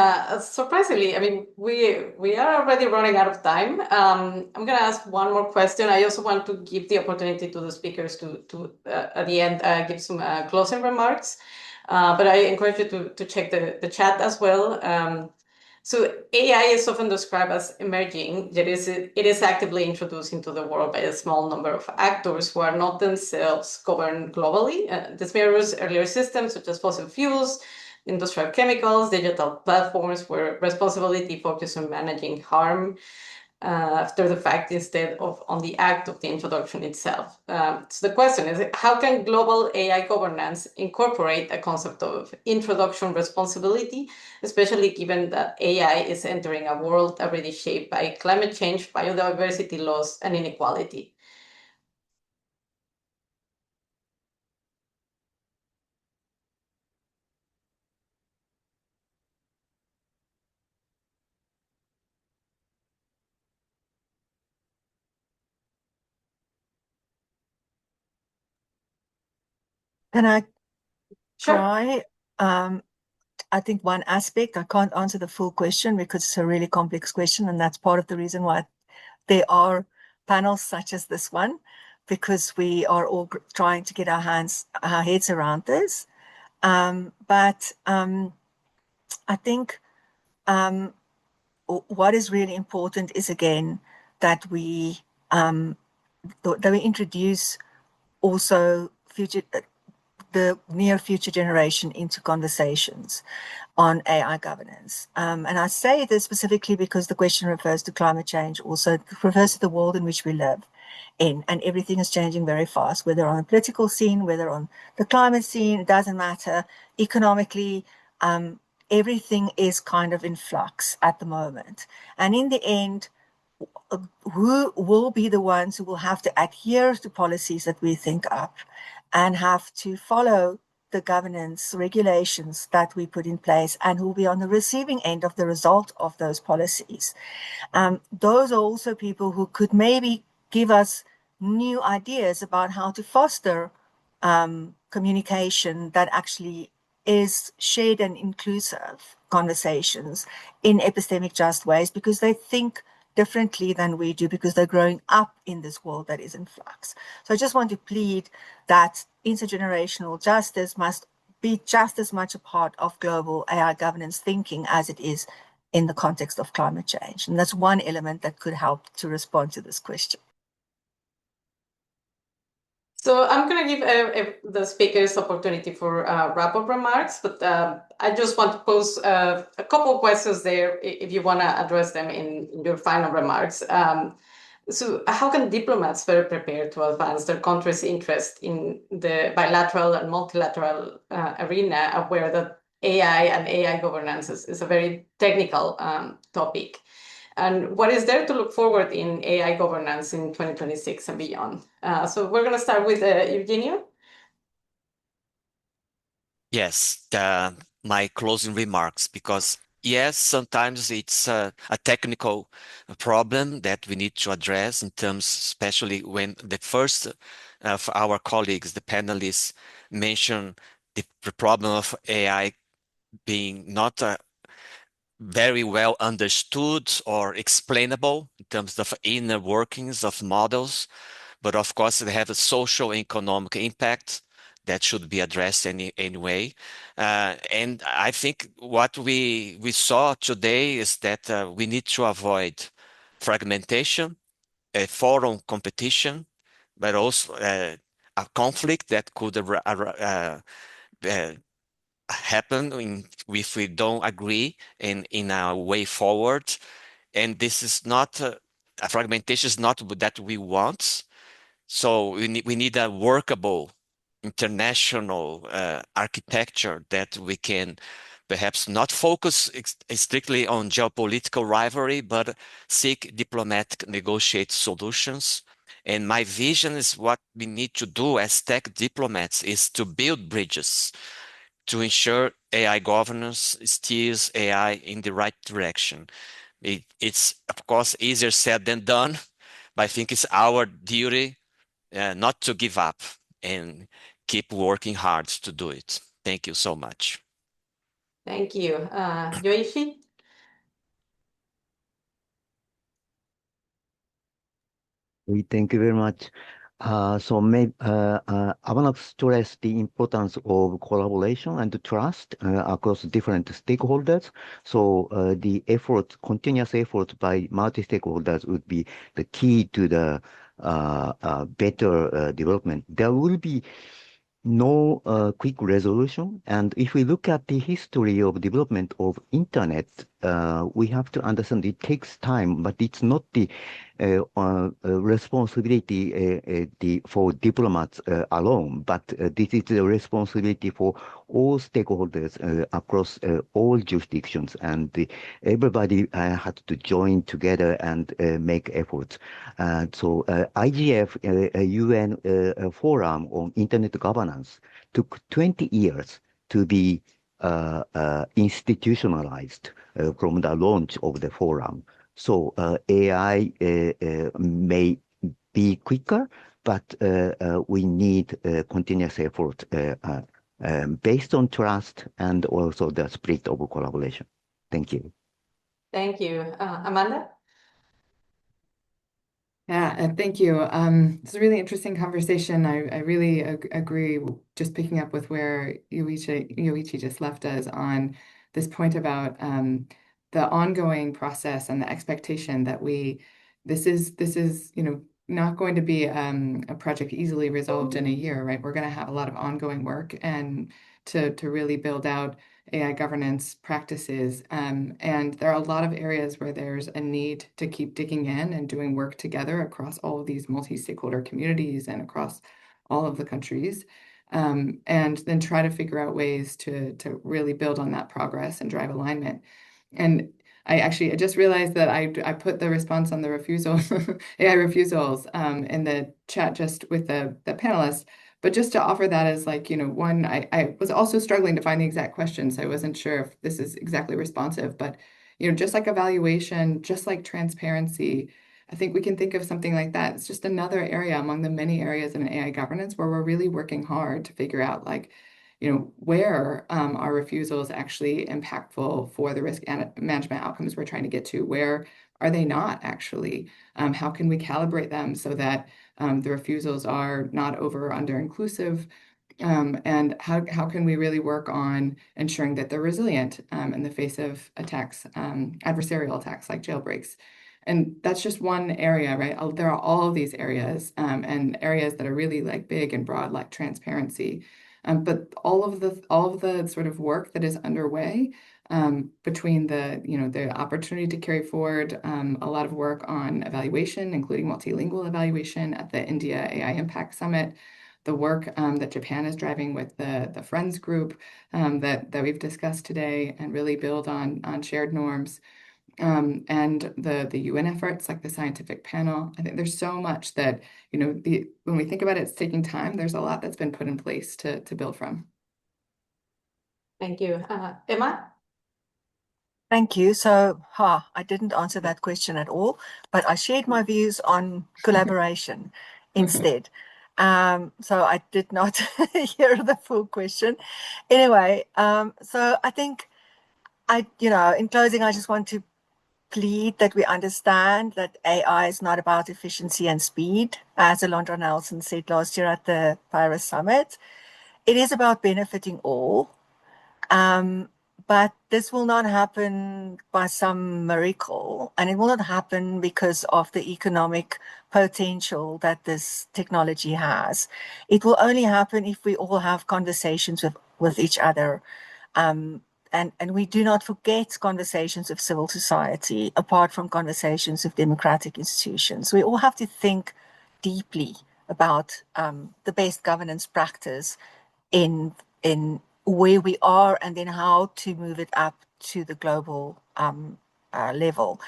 surprisingly, I mean, we are already running out of time. I'm going to ask one more question. I also want to give the opportunity to the speakers to at the end, give some closing remarks. But I encourage you to check the chat as well. So AI is often described as emerging, yet it is actively introduced into the world by a small number of actors who are not themselves governed globally. This mirrors earlier systems such as fossil fuels, industrial chemicals, digital platforms, where responsibility focuses on managing harm after the fact instead of on the act of the introduction itself. So the question is, how can global AI governance incorporate a concept of introduction responsibility, especially given that AI is entering a world already shaped by climate change, biodiversity loss, and inequality? Can I Sure. try? I think one aspect, I can't answer the full question because it's a really complex question, and that's part of the reason why there are panels such as this one, because we are all trying to get our heads around this. But I think what is really important is, again, that we introduce also the near future generation into conversations on AI governance. And I say this specifically because the question refers to climate change, also refers to the world in which we live in, and everything is changing very fast, whether on the political scene, whether on the climate scene, it doesn't matter. Economically, everything is kind of in flux at the moment. And in the end, who will be the ones who will have to adhere to policies that we think up and have to follow the governance regulations that we put in place, and who will be on the receiving end of the result of those policies. Those are also people who could maybe give us new ideas about how to foster communication that actually is shared and inclusive conversations in epistemic just ways, because they think differently than we do, because they're growing up in this world that is in flux. So I just want to plead that intergenerational justice must be just as much a part of global AI governance thinking as it is in the context of climate change. And that's one element that could help to respond to this question. So I'm going to give the speakers opportunity for wrap-up remarks, but I just want to pose a couple of questions there if you want to address them in your final remarks. So how can diplomats better prepare to advance their country's interest in the bilateral and multilateral arena, aware that AI and AI governance is a very technical topic? And what is there to look forward in AI governance in 2026 and beyond? So we're going to start with Eugenio. Yes, my closing remarks, because yes, sometimes it's a technical problem that we need to address in terms, especially when the first of our colleagues, the panelists, mentioned the problem of AI being not very well understood or explainable in terms of inner workings of models. But of course, they have a social and economic impact that should be addressed anyway. And I think what we saw today is that we need to avoid fragmentation, a forum competition, but also a conflict that could happen if we don't agree in our way forward. And this is not a fragmentation is not that we want. So we need a workable international architecture that we can perhaps not focus strictly on geopolitical rivalry, but seek diplomatic negotiate solutions. And my vision is what we need to do as tech diplomats is to build bridges to ensure AI governance steers AI in the right direction. It's, of course, easier said than done, but I think it's our duty not to give up and keep working hard to do it. Thank you so much. Thank you. Yoichi? Thank you very much. I want to stress the importance of collaboration and trust across different stakeholders. So the effort, continuous effort by multi-stakeholders would be the key to the better development. There will be no quick resolution. And if we look at the history of development of internet, we have to understand it takes time, but it's not the responsibility for diplomats alone, but this is a responsibility for all stakeholders across all jurisdictions, and everybody had to join together and make efforts. So IGF, UN Forum on Internet Governance, took 20 years to be institutionalized from the launch of the forum. So AI may be quicker, but we need continuous effort based on trust and also the spirit of collaboration. Thank you. Thank you. Amanda? Yeah, and thank you. It's a really interesting conversation. I really agree, just picking up with where Yoichi just left us on this point about the ongoing process and the expectation that this is not going to be a project easily resolved in a year, right? We're going to have a lot of ongoing work and to really build out AI governance practices. And there are a lot of areas where there's a need to keep digging in and doing work together across all of these multi-stakeholder communities and across all of the countries. And then try to figure out ways to really build on that progress and drive alignment. And I just realized that I put the response on the refusal, AI refusals in the chat just with the panelists. But just to offer that as one, I was also struggling to find the exact question, so I wasn't sure if this is exactly responsive. But just like evaluation, just like transparency, I think we can think of something like that. It's just another area among the many areas in AI governance where we're really working hard to figure out, like, where are refusals actually impactful for the risk management outcomes we're trying to get to? Where are they not actually? How can we calibrate them so that the refusals are not over or under inclusive? And how can we really work on ensuring that they're resilient in the face of attacks, adversarial attacks like jailbreaks? And that's just one area, right? There are all of these areas and areas that are really like big and broad, like transparency. But all of the sort of work that is underway between the opportunity to carry forward a lot of work on evaluation, including multilingual evaluation at the India AI Impact Summit, the work that Japan is driving with the Friends group that we've discussed today, and really build on shared norms, and the UN efforts like the scientific panel. I think there's so much that, when we think about it, it's taking time. There's a lot that's been put in place to build from. Thank you. Emma? Thank you. So, I didn't answer that question at all, but I shared my views on collaboration instead. So I did not hear the full question. Anyway, so I think in closing, I just want to plead that we understand that AI is not about efficiency and speed, as Alondra Nelson said last year at the Paris Summit. It is about benefiting all. But this will not happen by some miracle, and it will not happen because of the economic potential that this technology has. It will only happen if we all have conversations with each other. And we do not forget conversations of civil society, apart from conversations of democratic institutions. We all have to think deeply about the best governance practice in where we are, and then how to move it up to the global level.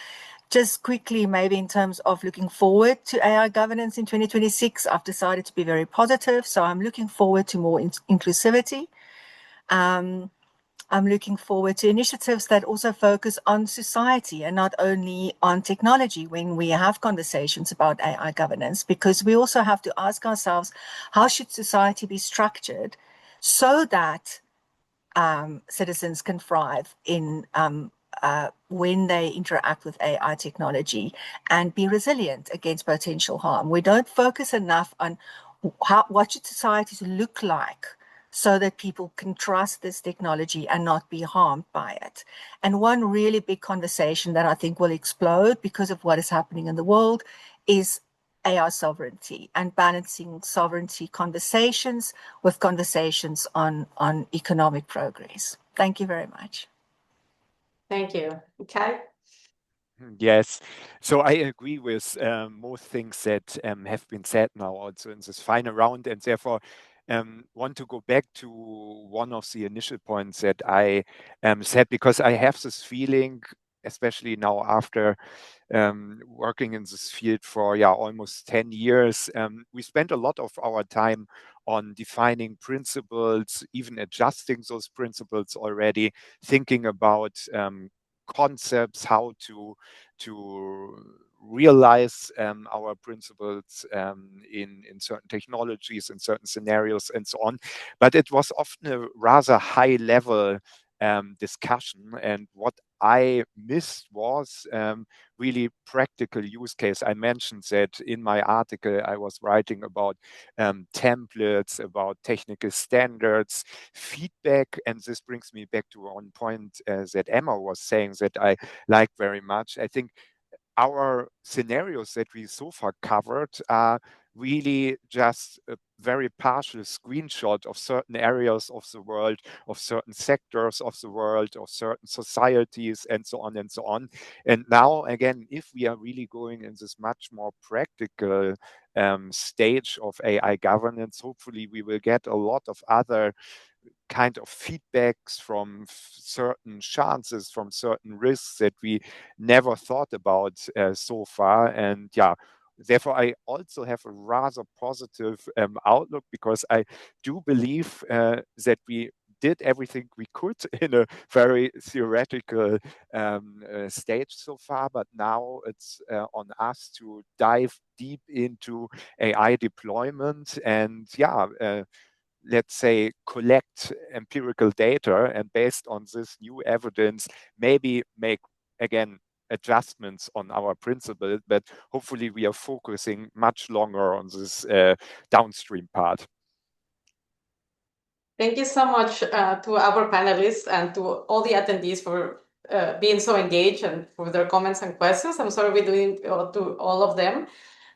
Just quickly, maybe in terms of looking forward to AI governance in 2026, I've decided to be very positive. So I'm looking forward to more inclusivity. I'm looking forward to initiatives that also focus on society and not only on technology when we have conversations about AI governance, because we also have to ask ourselves, how should society be structured so that citizens can thrive in when they interact with AI technology and be resilient against potential harm. We don't focus enough on what should societies look like so that people can trust this technology and not be harmed by it. And one really big conversation that I think will explode because of what is happening in the world is AI sovereignty, and balancing sovereignty conversations with conversations on economic progress. Thank you very much. Thank you. Kai? Yes, so I agree with most things that have been said now also in this final round, and therefore want to go back to one of the initial points that I said, because I have this feeling, especially now after working in this field for almost 10 years, we spent a lot of our time on defining principles, even adjusting those principles already, thinking about concepts, how to realize our principles in certain technologies, in certain scenarios, and so on. But it was often a rather high level discussion, and what I missed was really practical use case. I mentioned that in my article I was writing about templates, about technical standards, feedback, and this brings me back to one point that Emma was saying that I like very much. I think our scenarios that we so far covered are really just a very partial screenshot of certain areas of the world, of certain sectors of the world, of certain societies, and so on and so on. And now, again, if we are really going in this much more practical stage of AI governance, hopefully we will get a lot of other kind of feedbacks from certain chances, from certain risks that we never thought about so far. And therefore, I also have a rather positive outlook, because I do believe that we did everything we could in a very theoretical stage so far, but now it's on us to dive deep into AI deployment and let's say collect empirical data, and based on this new evidence, maybe make again adjustments on our principle, but hopefully we are focusing much longer on this downstream part. Thank you so much to our panelists and to all the attendees for being so engaged and for their comments and questions. I'm sorry we didn't go to all of them.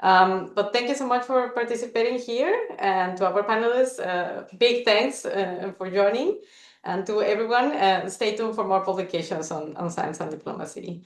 But thank you so much for participating here, and to our panelists, big thanks for joining, and to everyone, stay tuned for more publications on science and diplomacy.